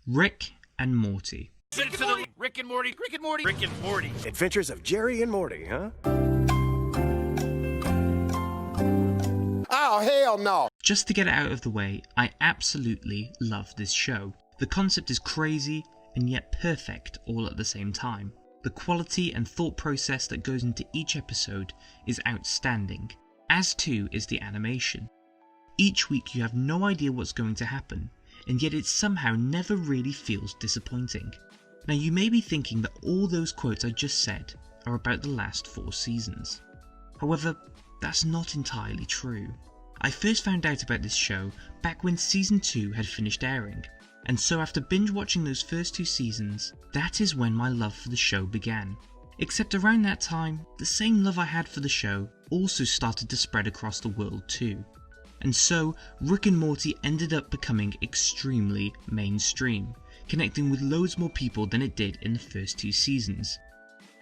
Rick and Morty. Rick and Morty, Rick and Morty, Rick and Morty, Rick and Morty. Adventures of Jerry and Morty, huh? Oh, hell no! Just to get it out of the way, I absolutely love this show. The concept is crazy and yet perfect all at the same time. The quality and thought process that goes into each episode is outstanding, as too is the animation. Each week you have no idea what's going to happen, and yet it somehow never really feels disappointing. Now you may be thinking that all those quotes I just said are about the last 4 seasons. However, that's not entirely true. I first found out about this show back when season 2 had finished airing, and so after binge watching those first 2 seasons, that is when my love for the show began. Except around that time, the same love I had for the show also started to spread across the world too. And so, Rick and Morty ended up becoming extremely mainstream, connecting with loads more people than it did in the first 2 seasons.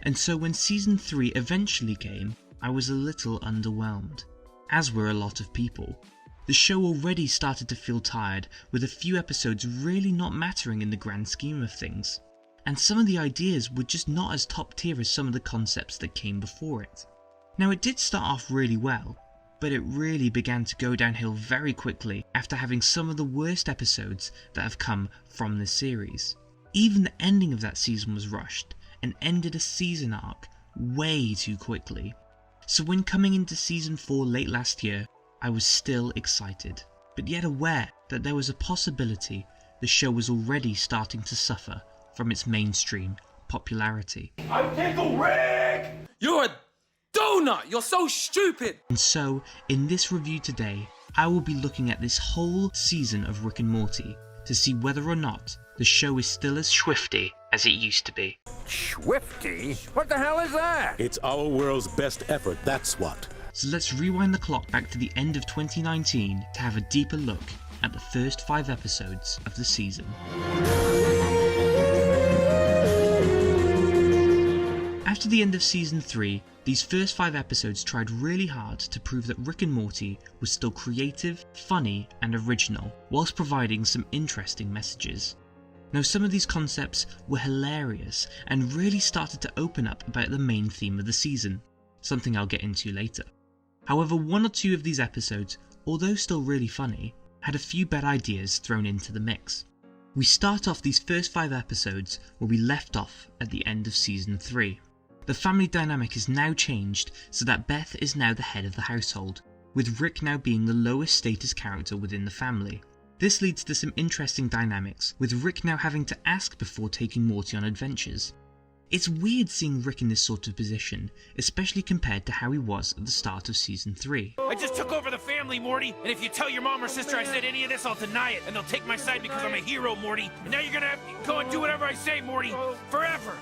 And so when season 3 eventually came, I was a little underwhelmed, as were a lot of people. The show already started to feel tired, with a few episodes really not mattering in the grand scheme of things. And some of the ideas were just not as top tier as some of the concepts that came before it. Now it did start off really well, but it really began to go downhill very quickly after having some of the worst episodes that have come from this series. Even the ending of that season was rushed, and ended a season arc way too quickly. So when coming into season 4 late last year, I was still excited, but yet aware that there was a possibility the show was already starting to suffer from its mainstream popularity. I tickle Rick! You're a donut! You're so stupid! And so, in this review today, I will be looking at this whole season of Rick and Morty to see whether or not the show is still as Schwifty as it used to be. Schwifty? What the hell is that? It's our world's best effort, that's what. So let's rewind the clock back to the end of 2019 to have a deeper look at the first 5 episodes of the season. After the end of season 3, these first 5 episodes tried really hard to prove that Rick and Morty was still creative, funny and original, whilst providing some interesting messages. Now some of these concepts were hilarious and really started to open up about the main theme of the season, something I'll get into later. However, 1 or 2 of these episodes, although still really funny, had a few bad ideas thrown into the mix. We start off these first 5 episodes where we left off at the end of season 3. The family dynamic is now changed so that Beth is now the head of the household, with Rick now being the lowest status character within the family. This leads to some interesting dynamics, with Rick now having to ask before taking Morty on adventures. It's weird seeing Rick in this sort of position, especially compared to how he was at the start of season 3. I just took over the family, Morty, and if you tell your mom or sister I said any of this, I'll deny it, and they'll take my side because I'm a hero, Morty, and now you're gonna have to go and do whatever I say, Morty, forever!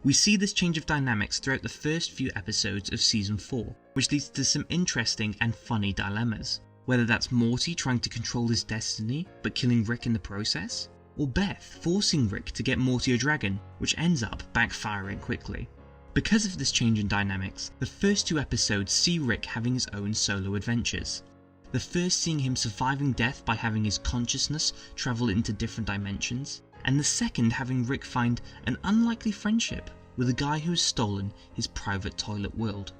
We see this change of dynamics throughout the first few episodes of season 4, which leads to some interesting and funny dilemmas. Whether that's Morty trying to control his destiny, but killing Rick in the process, or Beth forcing Rick to get Morty a dragon, which ends up backfiring quickly. Because of this change in dynamics, the first 2 episodes see Rick having his own solo adventures. The first seeing him surviving death by having his consciousness travel into different dimensions, and the second having Rick find an unlikely friendship with a guy who has stolen his private toilet world.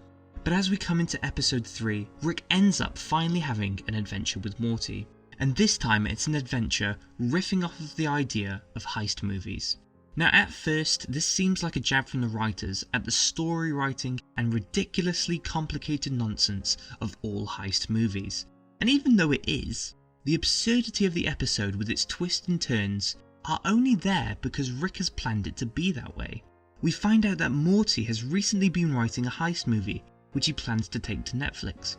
But as we come into episode 3, Rick ends up finally having an adventure with Morty. And this time it's an adventure riffing off of the idea of heist movies. Now at first, this seems like a jab from the writers at the story writing and ridiculously complicated nonsense of all heist movies. And even though it is, the absurdity of the episode with its twists and turns are only there because Rick has planned it to be that way. We find out that Morty has recently been writing a heist movie, which he plans to take to Netflix.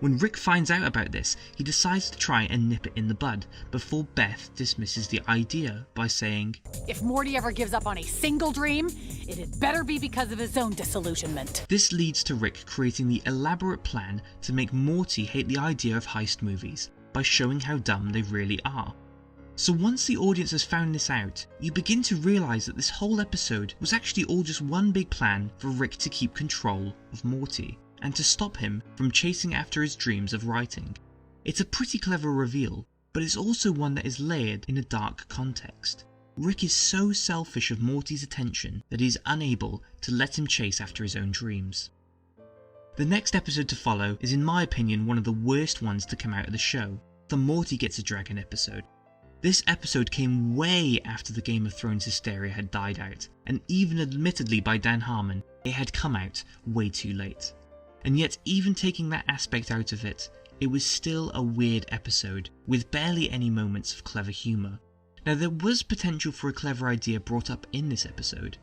When Rick finds out about this, he decides to try and nip it in the bud before Beth dismisses the idea by saying, "If Morty ever gives up on a single dream, it had better be because of his own disillusionment." This leads to Rick creating the elaborate plan to make Morty hate the idea of heist movies by showing how dumb they really are. So once the audience has found this out, you begin to realise that this whole episode was actually all just one big plan for Rick to keep control of Morty, and to stop him from chasing after his dreams of writing. It's a pretty clever reveal, but it's also one that is layered in a dark context. Rick is so selfish of Morty's attention that he is unable to let him chase after his own dreams. The next episode to follow is, in my opinion, one of the worst ones to come out of the show, the Morty Gets a Dragon episode. This episode came way after the Game of Thrones hysteria had died out, and even admittedly by Dan Harmon, it had come out way too late. And yet, even taking that aspect out of it, it was still a weird episode, with barely any moments of clever humour. Now, there was potential for a clever idea brought up in this episode,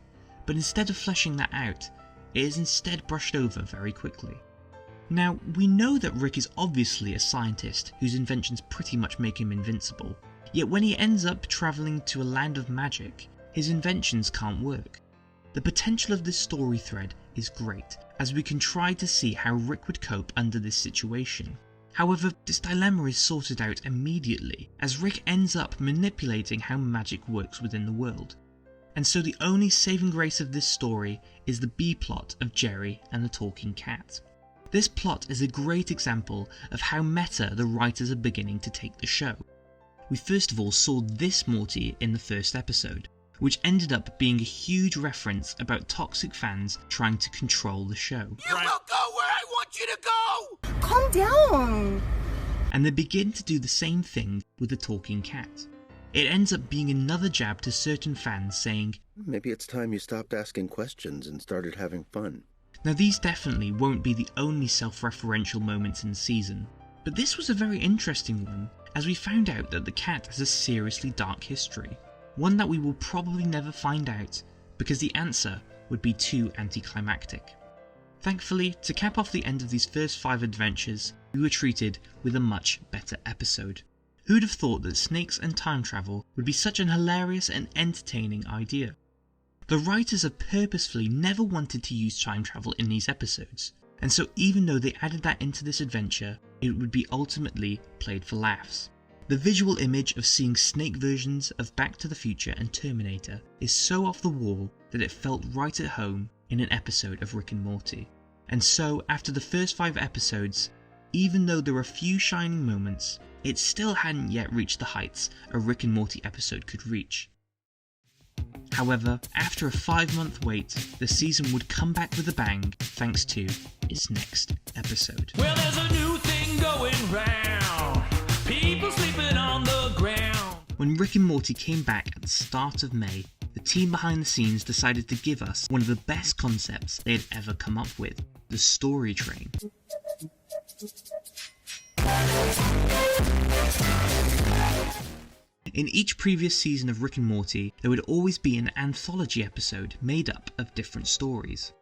but instead of fleshing that out, it is instead brushed over very quickly. Now, we know that Rick is obviously a scientist whose inventions pretty much make him invincible, yet when he ends up travelling to a land of magic, his inventions can't work. The potential of this story thread is great, as we can try to see how Rick would cope under this situation. However, this dilemma is sorted out immediately, as Rick ends up manipulating how magic works within the world. And so the only saving grace of this story is the B-plot of Jerry and the talking cat. This plot is a great example of how meta the writers are beginning to take the show. We first of all saw this Morty in the first episode, which ended up being a huge reference about toxic fans trying to control the show. You will go where I want you to go! Calm down. And they begin to do the same thing with the talking cat. It ends up being another jab to certain fans saying, maybe it's time you stopped asking questions and started having fun. Now, these definitely won't be the only self-referential moments in the season, but this was a very interesting one, as we found out that the cat has a seriously dark history, one that we will probably never find out because the answer would be too anticlimactic. Thankfully, to cap off the end of these first 5 adventures, we were treated with a much better episode. Who'd have thought that snakes and time travel would be such an hilarious and entertaining idea? The writers have purposefully never wanted to use time travel in these episodes, and so even though they added that into this adventure, it would be ultimately played for laughs. The visual image of seeing snake versions of Back to the Future and Terminator is so off the wall that it felt right at home in an episode of Rick and Morty. And so, after the first 5 episodes, even though there were a few shining moments, it still hadn't yet reached the heights a Rick and Morty episode could reach. However, after a 5-month wait, the season would come back with a bang thanks to its next episode. Well, there's a new thing going round. People sleeping on the ground. When Rick and Morty came back at the start of May, the team behind the scenes decided to give us one of the best concepts they had ever come up with, the story train. In each previous season of Rick and Morty, there would always be an anthology episode made up of different stories.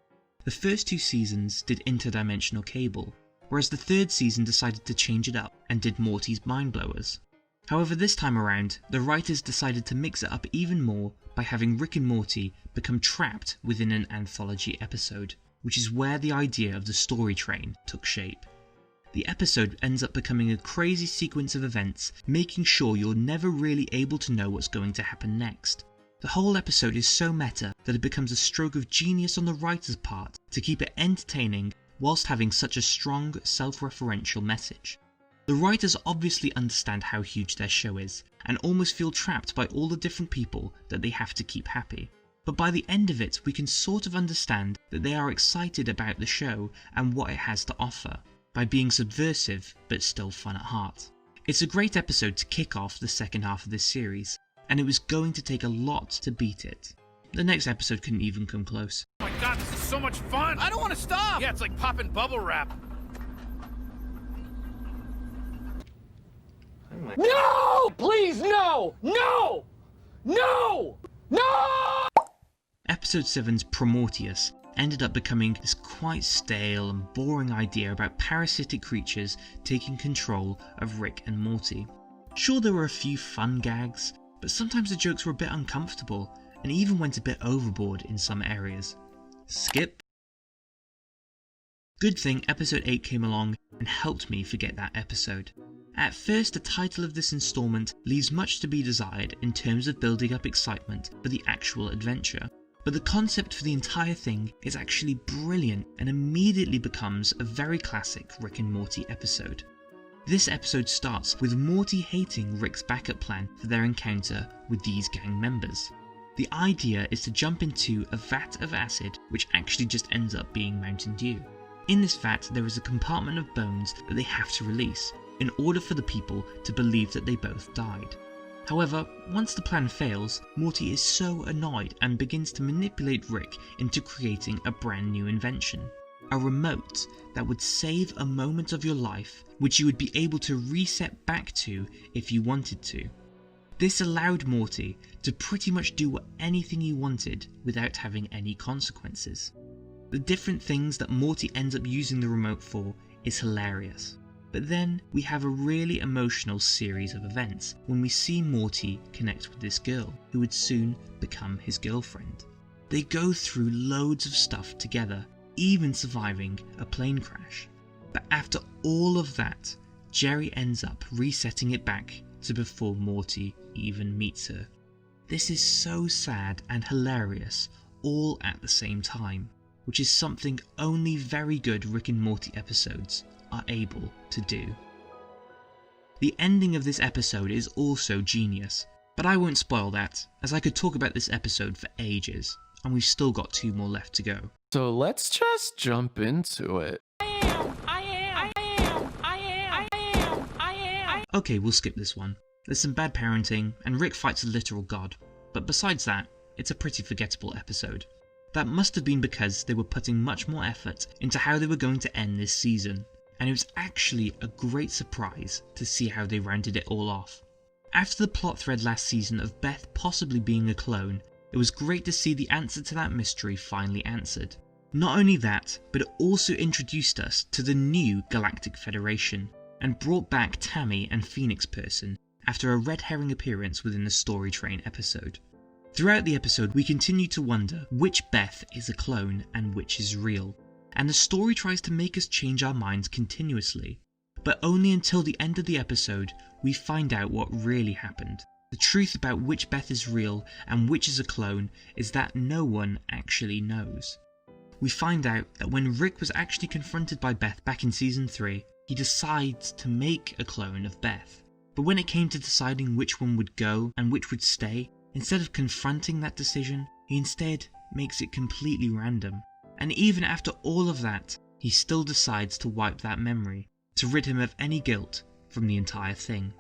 The first 2 seasons did Interdimensional Cable, whereas the 3rd season decided to change it up and did Morty's Mind Blowers. However, this time around, the writers decided to mix it up even more by having Rick and Morty become trapped within an anthology episode, which is where the idea of the story train took shape. The episode ends up becoming a crazy sequence of events, making sure you're never really able to know what's going to happen next. The whole episode is so meta that it becomes a stroke of genius on the writer's part to keep it entertaining whilst having such a strong self-referential message. The writers obviously understand how huge their show is, and almost feel trapped by all the different people that they have to keep happy. But by the end of it, we can sort of understand that they are excited about the show and what it has to offer, by being subversive but still fun at heart. It's a great episode to kick off the second half of this series, and it was going to take a lot to beat it. The next episode couldn't even come close. Oh my god, this is so much fun! I don't want to stop! Yeah, it's like popping bubble wrap. No! Please, no! No! No! No! Episode 7's Prometheus ended up becoming this quite stale and boring idea about parasitic creatures taking control of Rick and Morty. Sure, there were a few fun gags, but sometimes the jokes were a bit uncomfortable and even went a bit overboard in some areas. Skip. Good thing episode 8 came along and helped me forget that episode. At first, the title of this installment leaves much to be desired in terms of building up excitement for the actual adventure, but the concept for the entire thing is actually brilliant and immediately becomes a very classic Rick and Morty episode. This episode starts with Morty hating Rick's backup plan for their encounter with these gang members. The idea is to jump into a vat of acid, which actually just ends up being Mountain Dew. In this vat, there is a compartment of bones that they have to release, in order for the people to believe that they both died. However, once the plan fails, Morty is so annoyed and begins to manipulate Rick into creating a brand new invention. A remote that would save a moment of your life, which you would be able to reset back to if you wanted to. This allowed Morty to pretty much do anything he wanted without having any consequences. The different things that Morty ends up using the remote for is hilarious. But then we have a really emotional series of events when we see Morty connect with this girl who would soon become his girlfriend. They go through loads of stuff together, even surviving a plane crash. But after all of that, Jerry ends up resetting it back to before Morty even meets her. This is so sad and hilarious all at the same time, which is something only very good Rick and Morty episodes are able to do. The ending of this episode is also genius, but I won't spoil that, as I could talk about this episode for ages, and we've still got 2 more left to go. So let's just jump into it. Okay, we'll skip this one. There's some bad parenting, and Rick fights a literal god, but besides that, it's a pretty forgettable episode. That must have been because they were putting much more effort into how they were going to end this season, and it was actually a great surprise to see how they rounded it all off. After the plot thread last season of Beth possibly being a clone, it was great to see the answer to that mystery finally answered. Not only that, but it also introduced us to the new Galactic Federation, and brought back Tammy and Phoenix Person after a red herring appearance within the Story Train episode. Throughout the episode, we continue to wonder which Beth is a clone and which is real, and the story tries to make us change our minds continuously. But only until the end of the episode, we find out what really happened. The truth about which Beth is real and which is a clone is that no one actually knows. We find out that when Rick was actually confronted by Beth back in Season 3, he decides to make a clone of Beth. But when it came to deciding which one would go and which would stay, instead of confronting that decision, he instead makes it completely random. And even after all of that, he still decides to wipe that memory, to rid him of any guilt from the entire thing.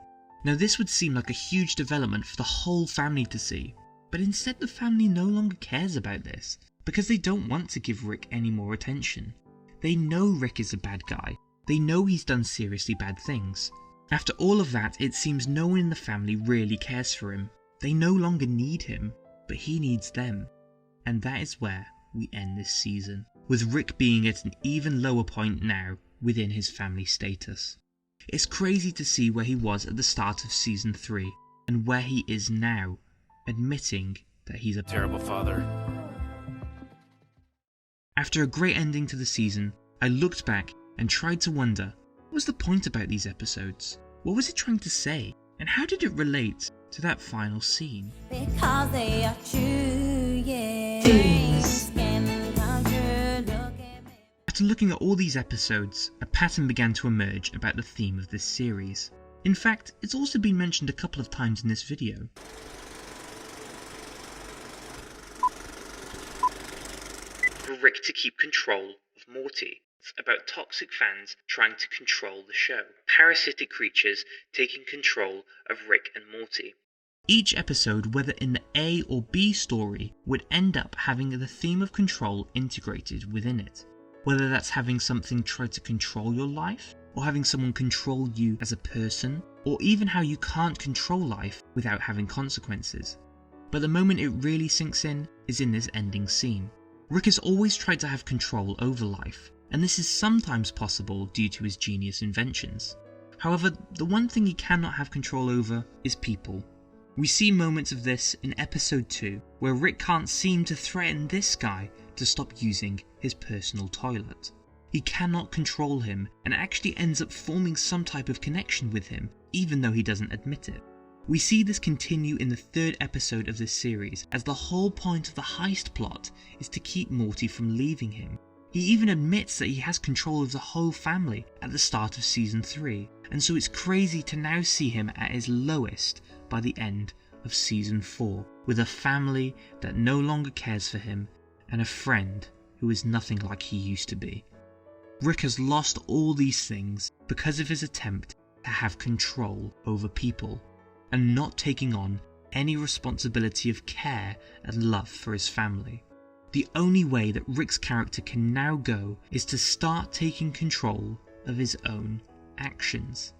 Now this would seem like a huge development for the whole family to see, but instead the family no longer cares about this, because they don't want to give Rick any more attention. They know Rick is a bad guy. They know he's done seriously bad things. After all of that, it seems no one in the family really cares for him. They no longer need him, but he needs them. And that is where we end this season, with Rick being at an even lower point now within his family status. It's crazy to see where he was at the start of Season 3, and where he is now, admitting that he's a Terrible father. After a great ending to the season, I looked back and tried to wonder, what was the point about these episodes? What was it trying to say? And how did it relate to that final scene? Because they are true, yeah. After looking at all these episodes, a pattern began to emerge about the theme of this series. In fact, it's also been mentioned a couple of times in this video. For Rick to keep control of Morty. It's about toxic fans trying to control the show. Parasitic creatures taking control of Rick and Morty. Each episode, whether in the A or B story, would end up having the theme of control integrated within it. Whether that's having something try to control your life, or having someone control you as a person, or even how you can't control life without having consequences. But the moment it really sinks in is in this ending scene. Rick has always tried to have control over life, and this is sometimes possible due to his genius inventions. However, the one thing he cannot have control over is people. We see moments of this in episode 2, where Rick can't seem to threaten this guy to stop using his personal toilet. He cannot control him and actually ends up forming some type of connection with him, even though he doesn't admit it. We see this continue in the 3rd episode of this series, as the whole point of the heist plot is to keep Morty from leaving him. He even admits that he has control of the whole family at the start of season 3, and so it's crazy to now see him at his lowest by the end of season 4, with a family that no longer cares for him and a friend who is nothing like he used to be. Rick has lost all these things because of his attempt to have control over people and not taking on any responsibility of care and love for his family. The only way that Rick's character can now go is to start taking control of his own actions.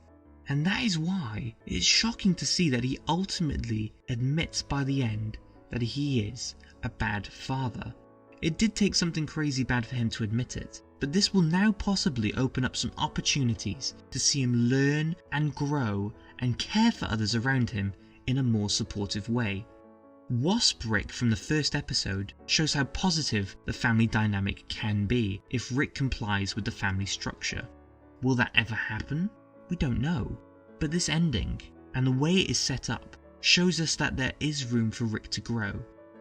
And that is why it's shocking to see that he ultimately admits by the end that he is a bad father. It did take something crazy bad for him to admit it, but this will now possibly open up some opportunities to see him learn and grow and care for others around him in a more supportive way. Wasp Rick from the first episode shows how positive the family dynamic can be if Rick complies with the family structure. Will that ever happen? We don't know. But this ending, and the way it is set up, shows us that there is room for Rick to grow,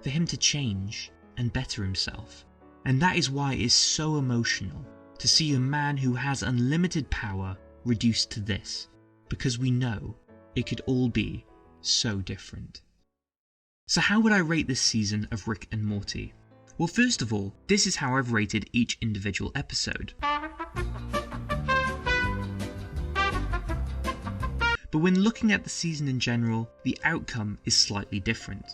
for him to change and better himself. And that is why it is so emotional to see a man who has unlimited power reduced to this, because we know it could all be so different. So how would I rate this season of Rick and Morty? Well, first of all, this is how I've rated each individual episode. But when looking at the season in general, the outcome is slightly different.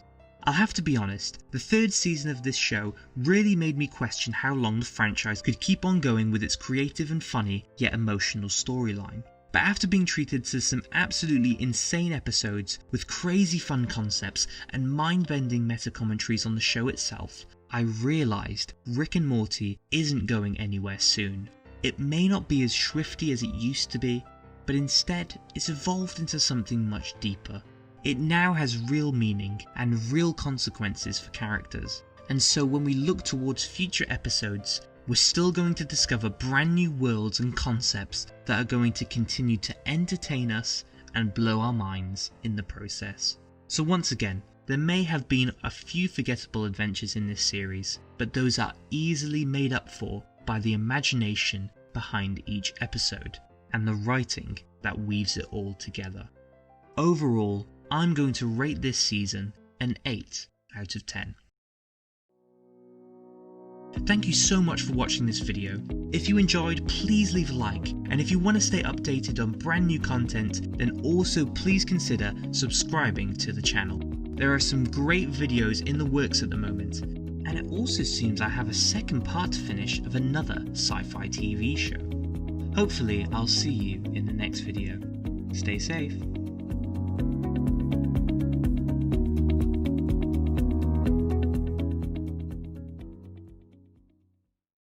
I'll have to be honest, the third season of this show really made me question how long the franchise could keep on going with its creative and funny, yet emotional storyline. But after being treated to some absolutely insane episodes with crazy fun concepts and mind-bending meta-commentaries on the show itself, I realised Rick and Morty isn't going anywhere soon. It may not be as Schwifty as it used to be, but instead it's evolved into something much deeper. It now has real meaning and real consequences for characters, and so when we look towards future episodes, we're still going to discover brand new worlds and concepts that are going to continue to entertain us and blow our minds in the process. So once again, there may have been a few forgettable adventures in this series, but those are easily made up for by the imagination behind each episode and the writing that weaves it all together. Overall, I'm going to rate this season an 8 out of 10. Thank you so much for watching this video. If you enjoyed, please leave a like, and if you want to stay updated on brand new content, then also please consider subscribing to the channel. There are some great videos in the works at the moment, and it also seems I have a second part to finish of another sci-fi TV show. Hopefully I'll see you in the next video. Stay safe.